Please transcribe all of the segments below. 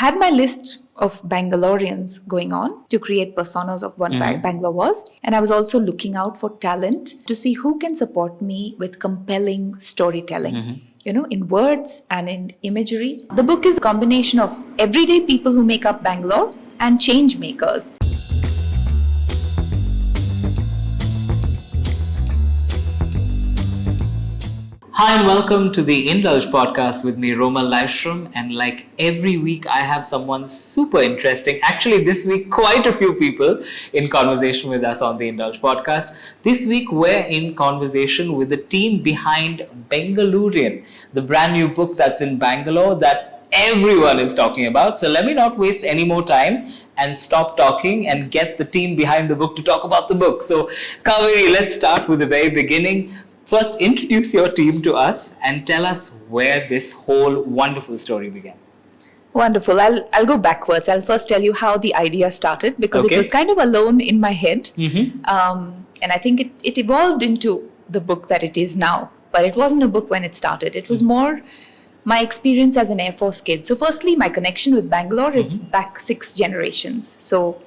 had my list of Bangaloreans going on to create personas of what Bangalore was. And I was also looking out for talent to see who can support me with compelling storytelling. In words and in imagery. The book is a combination of everyday people who make up Bangalore and change makers. Hi and welcome to the Indulge podcast with me, Romal Livestrom. And like every week, I have someone super interesting. Actually, this week, quite a few people in conversation with us on the Indulge podcast. This week, we're in conversation with the team behind Bangalorean, the brand new book that's in Bangalore that everyone is talking about. So let me not waste any more time and stop talking and get the team behind the book to talk about the book. So Kaveri, let's start with the very beginning. First, introduce your team to us and tell us where this whole wonderful story began. Wonderful. I'll go backwards. I'll first tell you how the idea started because it was kind of alone in my head. And I think it evolved into the book that it is now. But it wasn't a book when it started. It was more my experience as an Air Force kid. So firstly, my connection with Bangalore is back 6 generations. So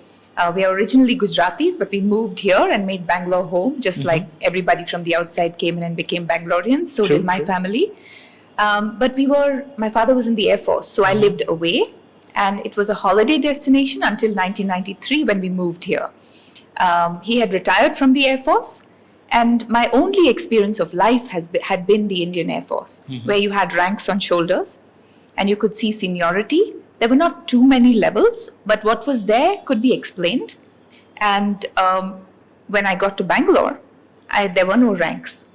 we are originally Gujaratis, but we moved here and made Bangalore home, just like everybody from the outside came in and became Bangaloreans. So did my family. But my father was in the Air Force, so I lived away. And it was a holiday destination until 1993 when we moved here. He had retired from the Air Force. And my only experience of life had been the Indian Air Force, where you had ranks on shoulders and you could see seniority. There were not too many levels, but what was there could be explained. And when I got to Bangalore, there were no ranks.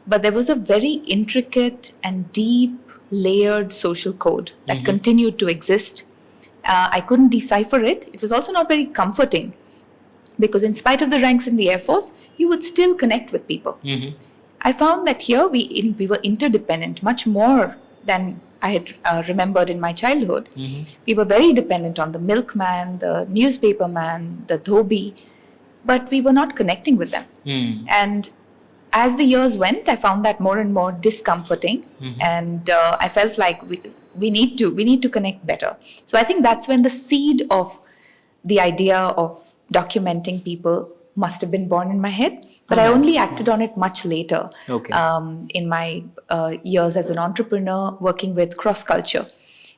But there was a very intricate and deep, layered social code that continued to exist. I couldn't decipher it. It was also not very comforting because in spite of the ranks in the Air Force, you would still connect with people. I found that here we were interdependent, much more than I had remembered in my childhood. We were very dependent on the milkman, the newspaper man, the dhobi, but we were not connecting with them. And as the years went, I found that more and more discomforting, and I felt like we need to connect better. So I think that's when the seed of the idea of documenting people must have been born in my head. But I only acted on it much later in my years as an entrepreneur working with cross-culture,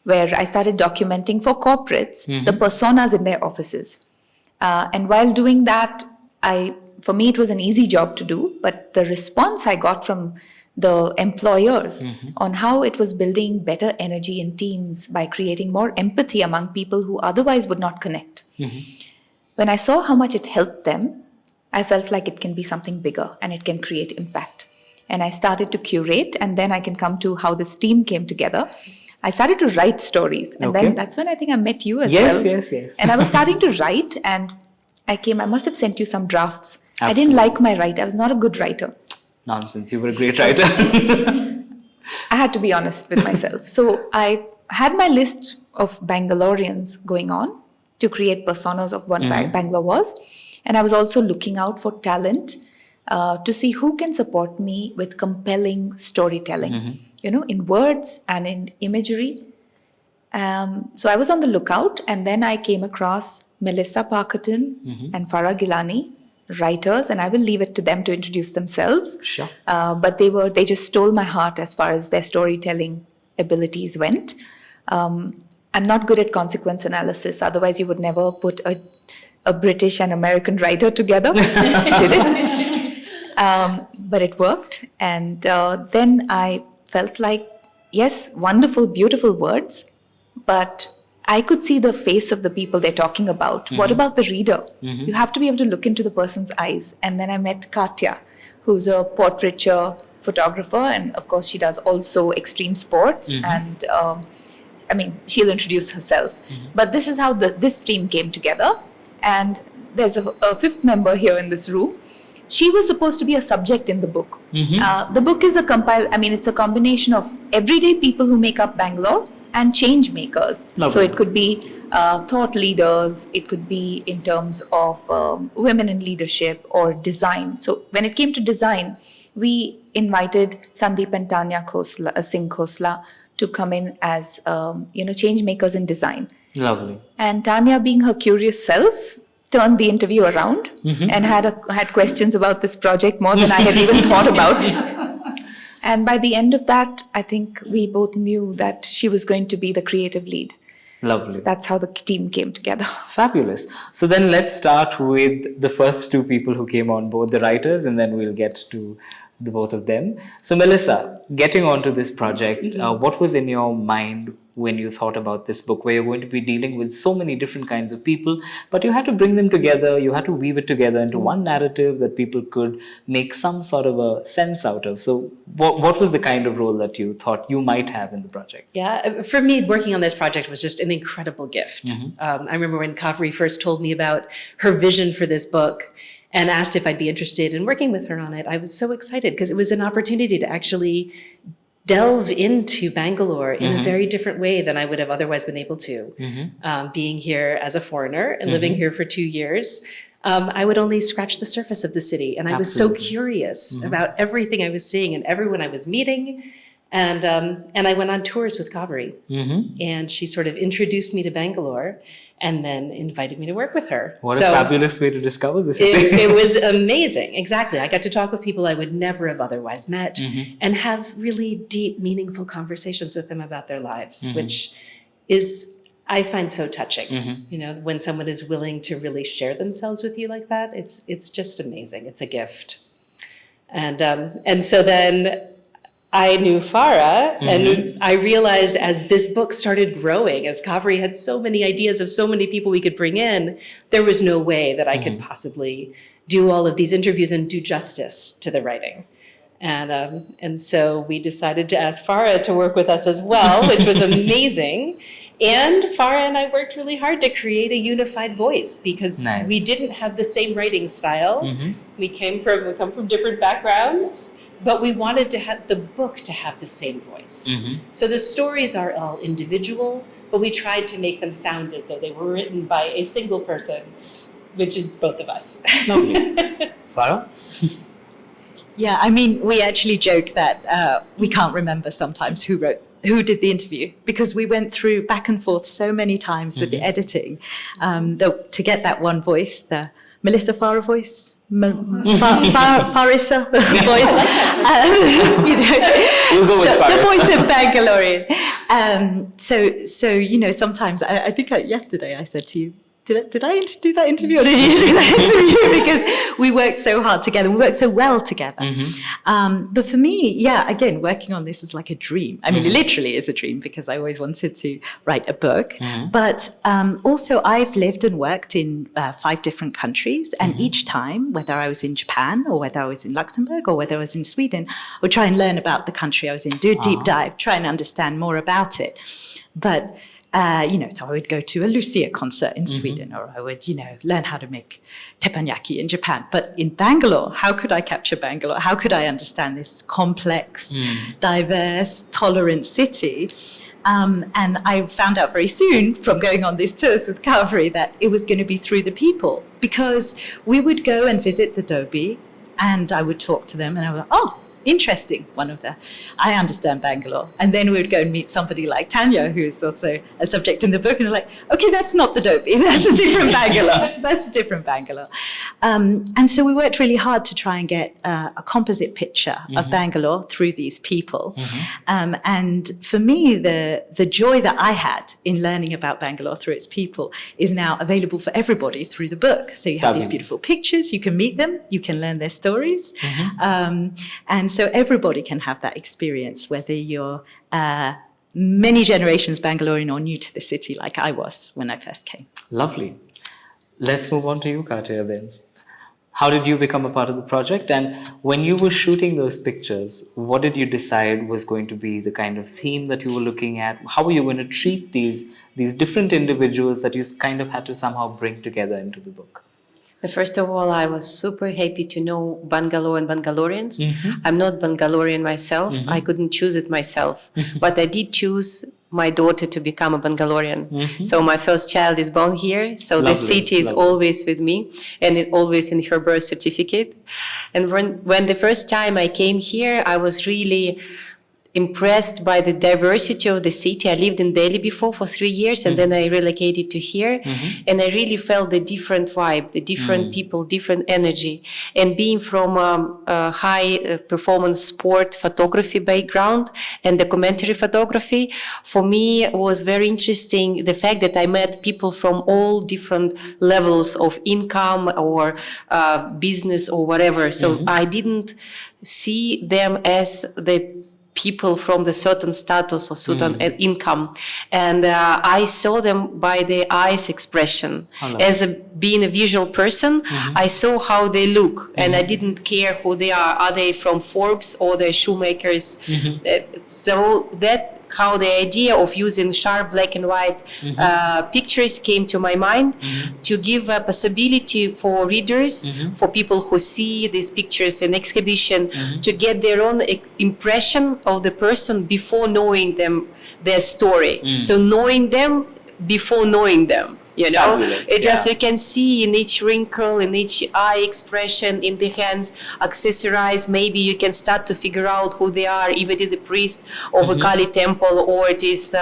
where I started documenting for corporates the personas in their offices. And while doing that, for me, it was an easy job to do, but the response I got from the employers on how it was building better energy in teams by creating more empathy among people who otherwise would not connect. When I saw how much it helped them, I felt like it can be something bigger and it can create impact. And I started to curate, and then I can come to how this team came together. I started to write stories, and then that's when I think I met you as well. Yes. And I was starting to write, and I must have sent you some drafts. Absolutely. I didn't like my write. I was not a good writer. Nonsense. You were a great writer. I had to be honest with myself. So I had my list of Bangaloreans going on to create personas of what Bangalore was. And I was also looking out for talent to see who can support me with compelling storytelling, in words and in imagery. So I was on the lookout, and then I came across Melissa Parkerton and Farah Gilani, writers, and I will leave it to them to introduce themselves. Sure. But they just stole my heart as far as their storytelling abilities went. I'm not good at consequence analysis, otherwise you would never put a British and American writer together. Did it? But it worked. And then I felt like, yes, wonderful, beautiful words, but I could see the face of the people they're talking about. What about the reader? You have to be able to look into the person's eyes. And then I met Katya, who's a portraiture photographer. And of course, she does also extreme sports. And she'll introduce herself. But this is how this team came together. And there's a fifth member here in this room. She was supposed to be a subject in the book. The book is it's a combination of everyday people who make up Bangalore and change makers. Lovely. So it could be thought leaders, it could be in terms of women in leadership or design. So when it came to design, we invited Sandeep and Tanya Singh Khosla to come in as change makers in design. Lovely. And Tanya, being her curious self, turned the interview around and had questions about this project more than I had even thought about. And by the end of that, I think we both knew that she was going to be the creative lead. Lovely. So that's how the team came together. Fabulous. So then let's start with the first two people who came on board, the writers, and then we'll get to the both of them. So Melissa, getting onto this project, what was in your mind when you thought about this book, where you're going to be dealing with so many different kinds of people, but you had to bring them together, you had to weave it together into one narrative that people could make some sort of a sense out of. So what was the kind of role that you thought you might have in the project? Yeah, for me, working on this project was just an incredible gift. I remember when Kaveri first told me about her vision for this book and asked if I'd be interested in working with her on it. I was so excited because it was an opportunity to actually delve into Bangalore in a very different way than I would have otherwise been able to. Being here as a foreigner and living here for 2 years, I would only scratch the surface of the city. And I was so curious about everything I was seeing and everyone I was meeting. And I went on tours with Kaveri. And she sort of introduced me to Bangalore and then invited me to work with her. What a fabulous way to discover this. It was amazing. Exactly. I got to talk with people I would never have otherwise met and have really deep, meaningful conversations with them about their lives, which is, I find so touching. You know, when someone is willing to really share themselves with you like that, it's just amazing. It's a gift. And so then I knew Farah, and I realized as this book started growing, as Kaveri had so many ideas of so many people we could bring in, there was no way that I could possibly do all of these interviews and do justice to the writing. And so we decided to ask Farah to work with us as well, which was amazing. And Farah and I worked really hard to create a unified voice because we didn't have the same writing style. We come from different backgrounds. But we wanted to have the book to have the same voice. So the stories are all individual, but we tried to make them sound as though they were written by a single person, which is both of us. Lovely. Farah? Yeah, I mean, we actually joke that we can't remember sometimes who did the interview because we went through back and forth so many times with the editing to get that one voice, the Melissa Farah voice, Farissa voice, We'll go with Farah. the voice of Bangalorean. So you know, sometimes I think yesterday I said to you, did I do that interview or did you do that interview? Because we worked so hard together, we worked so well together. But for me, yeah, again, working on this is like a dream. I mean, it literally is a dream because I always wanted to write a book. But also I've lived and worked in 5 different countries. And each time, whether I was in Japan or whether I was in Luxembourg or whether I was in Sweden, I would try and learn about the country I was in, do a deep dive, try and understand more about it. But you know, so I would go to a Lucia concert in Sweden, or I would, you know, learn how to make teppanyaki in Japan. But in Bangalore, how could I capture Bangalore? How could I understand this complex, diverse, tolerant city? And I found out very soon from going on these tours with Kaveri that it was going to be through the people, because we would go and visit the Dhobi and I would talk to them and I was like, oh, interesting, I understand Bangalore. And then we would go and meet somebody like Tanya, who's also a subject in the book, and we're like, okay, that's not the Dhobi, that's a different Bangalore. That's a different Bangalore. And so we worked really hard to try and get a composite picture of Bangalore through these people. And for me, the joy that I had in learning about Bangalore through its people is now available for everybody through the book. So you have these beautiful pictures, you can meet them, you can learn their stories. And so everybody can have that experience, whether you're many generations Bangalorean or new to the city like I was when I first came. Lovely. Let's move on to you, Katya, then. How did you become a part of the project? And when you were shooting those pictures, what did you decide was going to be the kind of theme that you were looking at? How were you going to treat these different individuals that you kind of had to somehow bring together into the book? First of all, I was super happy to know Bangalore and Bangaloreans. I'm not Bangalorean myself. I couldn't choose it myself. But I did choose my daughter to become a Bangalorean. So my first child is born here. So the city is always with me and it always in her birth certificate. And when the first time I came here, I was really impressed by the diversity of the city. I lived in Delhi before for 3 years, and then I relocated to here, and I really felt the different vibe, the different people, different energy. And being from a high performance sport photography background and documentary photography, for me was very interesting the fact that I met people from all different levels of income or business or whatever. So I didn't see them as the people from the certain status or certain income, and I saw them by their eyes expression. As being a visual person, I saw how they look, and I didn't care who they are. Are they from Forbes or they're shoemakers? So that how the idea of using sharp black and white pictures came to my mind, to give a possibility for readers, for people who see these pictures in exhibition, to get their own impression of the person before knowing them, their story. So knowing them before knowing them. You know, it just, you can see in each wrinkle, in each eye expression, in the hands, accessorized. Maybe you can start to figure out who they are, if it is a priest of a Kali temple, or it is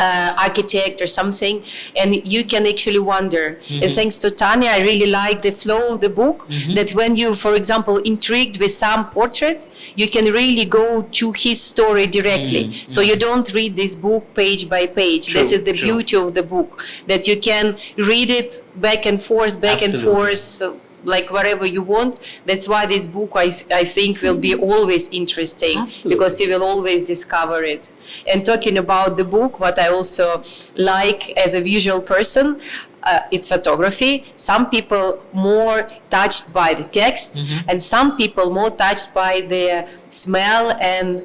architect or something, and you can actually wonder. And thanks to Tanya, I really like the flow of the book, that when you, for example, intrigued with some portrait, you can really go to his story directly. So you don't read this book page by page. This is the beauty of the book, that you can read it back and forth, so, like wherever you want. That's why this book, I think, will be always interesting, because you will always discover it. And talking about the book, what I also like as a visual person, it's photography. Some people more touched by the text, and some people more touched by the smell and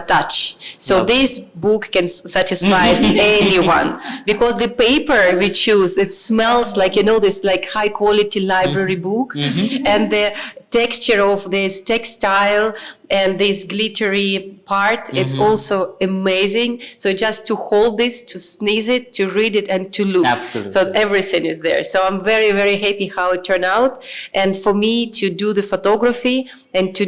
touch. So this book can satisfy anyone, because the paper we choose, it smells like, you know, this like high quality library book, and the texture of this textile and this glittery part, it's also amazing. So just to hold this, to sneeze it, to read it, and to look. So everything is there. So I'm very, very happy how it turned out. And for me to do the photography and to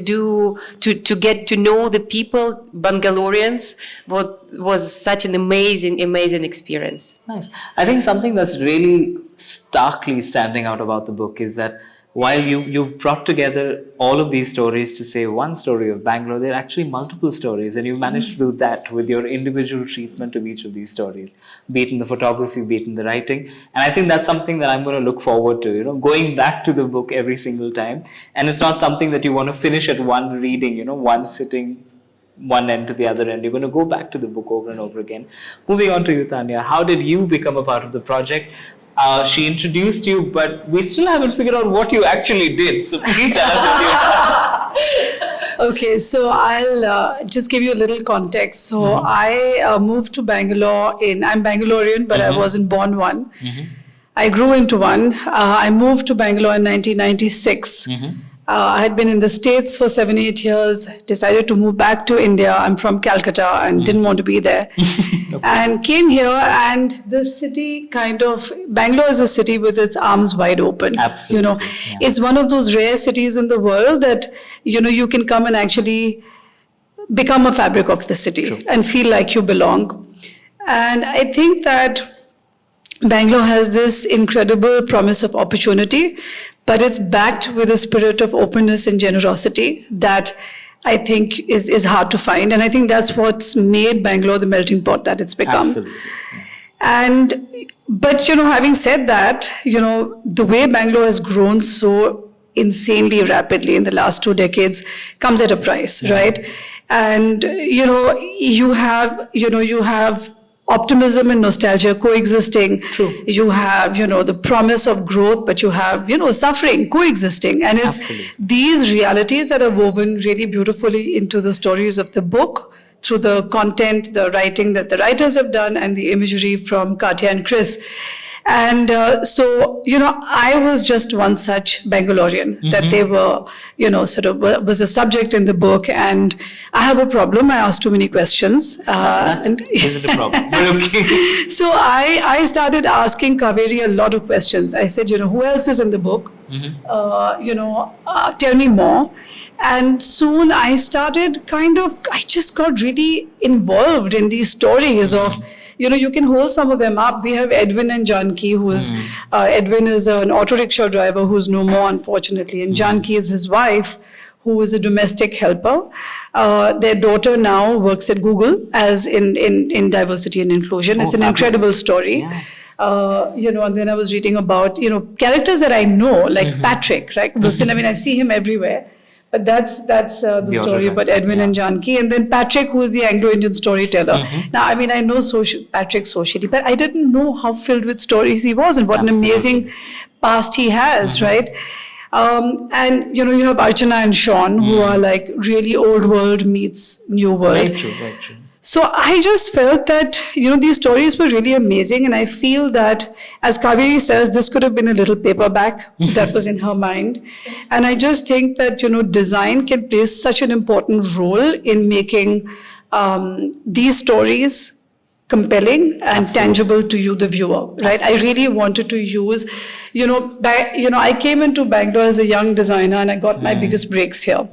get to know the people, Bangaloreans, was such an amazing, amazing experience. Nice. I think something that's really starkly standing out about the book is that while you brought together all of these stories to say one story of Bangalore, there are actually multiple stories, and you've managed to do that with your individual treatment of each of these stories, be it in the photography, be it in the writing. And I think that's something that I'm going to look forward to, you know, going back to the book every single time. And it's not something that you want to finish at one reading, you know, one sitting, one end to the other end. You're going to go back to the book over and over again. Moving on to you, Tanya, how did you become a part of the project? She introduced you, but we still haven't figured out what you actually did. So please tell us what you did. Okay, so I'll just give you a little context. So I moved to Bangalore I'm Bangalorean, but I wasn't born one. I grew into one. I moved to Bangalore in 1996. I had been in the States for 7-8 years, decided to move back to India. I'm from Calcutta and didn't want to be there. And came here, and this city Bangalore is a city with its arms wide open. You know, it's one of those rare cities in the world that, you know, you can come and actually become a fabric of the city and feel like you belong. And I think that Bangalore has this incredible promise of opportunity, but it's backed with a spirit of openness and generosity that I think is hard to find. And I think that's what's made Bangalore the melting pot that it's become. But, you know, having said that, you know, the way Bangalore has grown so insanely rapidly in the last 2 decades comes at a price, right? And, you know, you have optimism and nostalgia coexisting. You have, you know, the promise of growth, but you have, you know, suffering coexisting. And it's these realities that are woven really beautifully into the stories of the book through the content, the writing that the writers have done, and the imagery from Katya and Chris. And so, I was just one such Bangalorean that they were, sort of was a subject in the book. And I have a problem. I asked too many questions. That isn't a problem. But okay. So I started asking Kaveri a lot of questions. I said, who else is in the book? Tell me more. And soon I started I just got really involved in these stories of, you can hold some of them up. We have Edwin and Janki, who is, Edwin is an auto rickshaw driver who's no more, unfortunately. And Janki is his wife, who is a domestic helper. Their daughter now works at Google as in diversity and inclusion. It's an incredible story. Yeah. And then I was reading about, characters that I know, like Patrick, right? Wilson, I see him everywhere. But that's the story about Edwin and Janki. And then Patrick, who is the Anglo-Indian storyteller. Now, I know Patrick socially, but I didn't know how filled with stories he was and what an amazing past he has, right? And, you have Archana and Sean, who are like really old world meets new world. Very true, very true. So I just felt that, these stories were really amazing. And I feel that, as Kaveri says, this could have been a little paperback that was in her mind. And I just think that, design can play such an important role in making these stories compelling and tangible to you, the viewer, right? I really wanted to use, I came into Bangalore as a young designer and I got my biggest breaks here,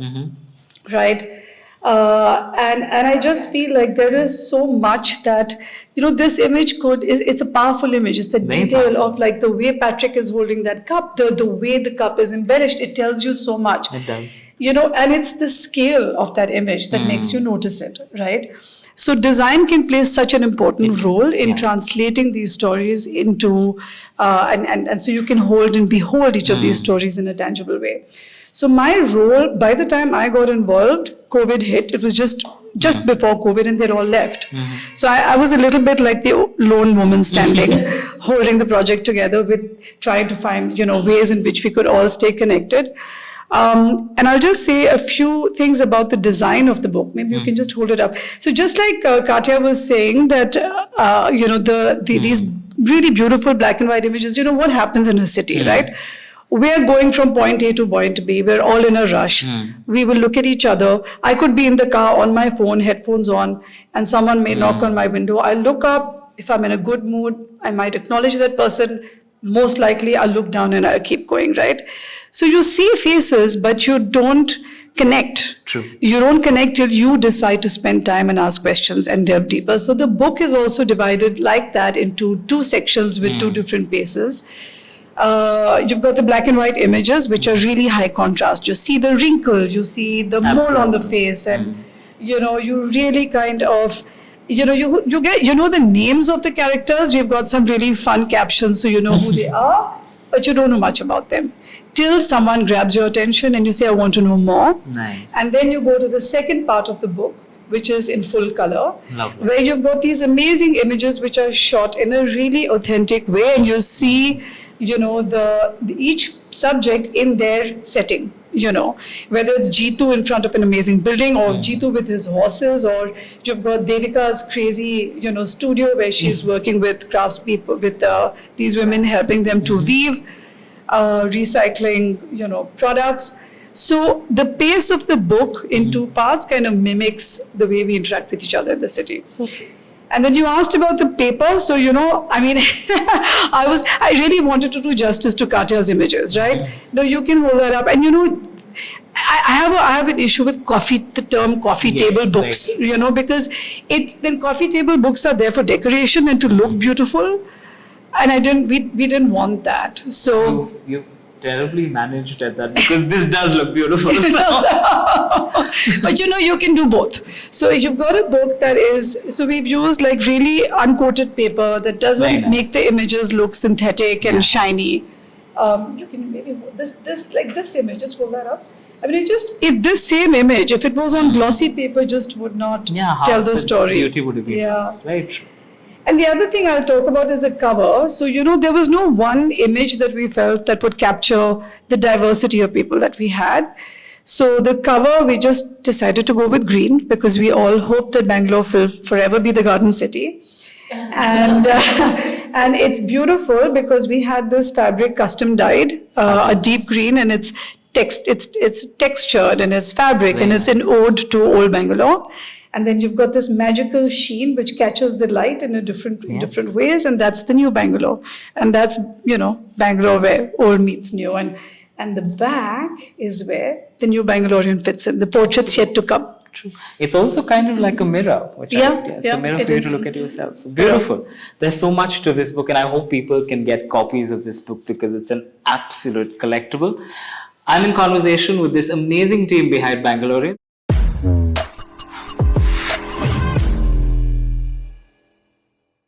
right? And I just feel like there is so much that, this image it's a powerful image. It's a detail of like the way Patrick is holding that cup, the way the cup is embellished. It tells you so much. It does. And it's the scale of that image that makes you notice it, right? So design can play such an important role in translating these stories into, and so you can hold and behold each of these stories in a tangible way. So my role, by the time I got involved, COVID hit. It was just before COVID and they'd all left. So I was a little bit like the lone woman standing, holding the project together with trying to find, ways in which we could all stay connected. And I'll just say a few things about the design of the book. Maybe you can just hold it up. So just like Katya was saying that, these really beautiful black and white images, what happens in a city, right? We're going from point A to point B. We're all in a rush. We will look at each other. I could be in the car on my phone, headphones on, and someone may knock on my window. I'll look up. If I'm in a good mood, I might acknowledge that person. Most likely, I'll look down and I'll keep going, right? So you see faces, but you don't connect. True. You don't connect till you decide to spend time and ask questions and delve deeper. So the book is also divided like that into two sections with two different paces. You've got the black and white images, which are really high contrast. You see the wrinkles, you see the mole on the face, and you really kind of, you get, the names of the characters. We've got some really fun captions, so you know who they are, but you don't know much about them till someone grabs your attention and you say, I want to know more. Nice. And then you go to the second part of the book, which is in full color, Lovely. where you've got these amazing images which are shot in a really authentic way, and you see each subject in their setting, whether it's Jeetu in front of an amazing building or Jeetu with his horses, or you've got Devika's crazy, studio where she's working with craftspeople, with these women, helping them to weave, recycling, products. So the pace of the book in two parts kind of mimics the way we interact with each other in the city. And then you asked about the paper. So, I really wanted to do justice to Katya's images, right? No, you can hold that up. And, I have an issue with the term coffee table books, because then coffee table books are there for decoration and to look beautiful. And we didn't want that. So You terribly managed at that, because this does look beautiful. But you can do both. So you've got a book that is, so we've used like really uncoated paper that doesn't make the images look synthetic and shiny. You can maybe hold this image, just hold that up. If this same image, if it was on glossy paper, just would not tell the story. Beauty would have been right. True. And the other thing I'll talk about is the cover. So, there was no one image that we felt that would capture the diversity of people that we had. So the cover, we just decided to go with green because we all hope that Bangalore will forever be the garden city. And And it's beautiful because we had this fabric custom dyed, a deep green, and it's textured and it's fabric and it's an ode to old Bangalore. And then you've got this magical sheen which catches the light in different ways, and that's the new Bangalore. And that's, Bangalore where old meets new. And the back is where the new Bangalorean fits in. The portrait's yet to come. True. It's also kind of like a mirror. It's a mirror for you to look at yourself. So beautiful. There's so much to this book, and I hope people can get copies of this book because it's an absolute collectible. I'm in conversation with this amazing team behind Bangalorean.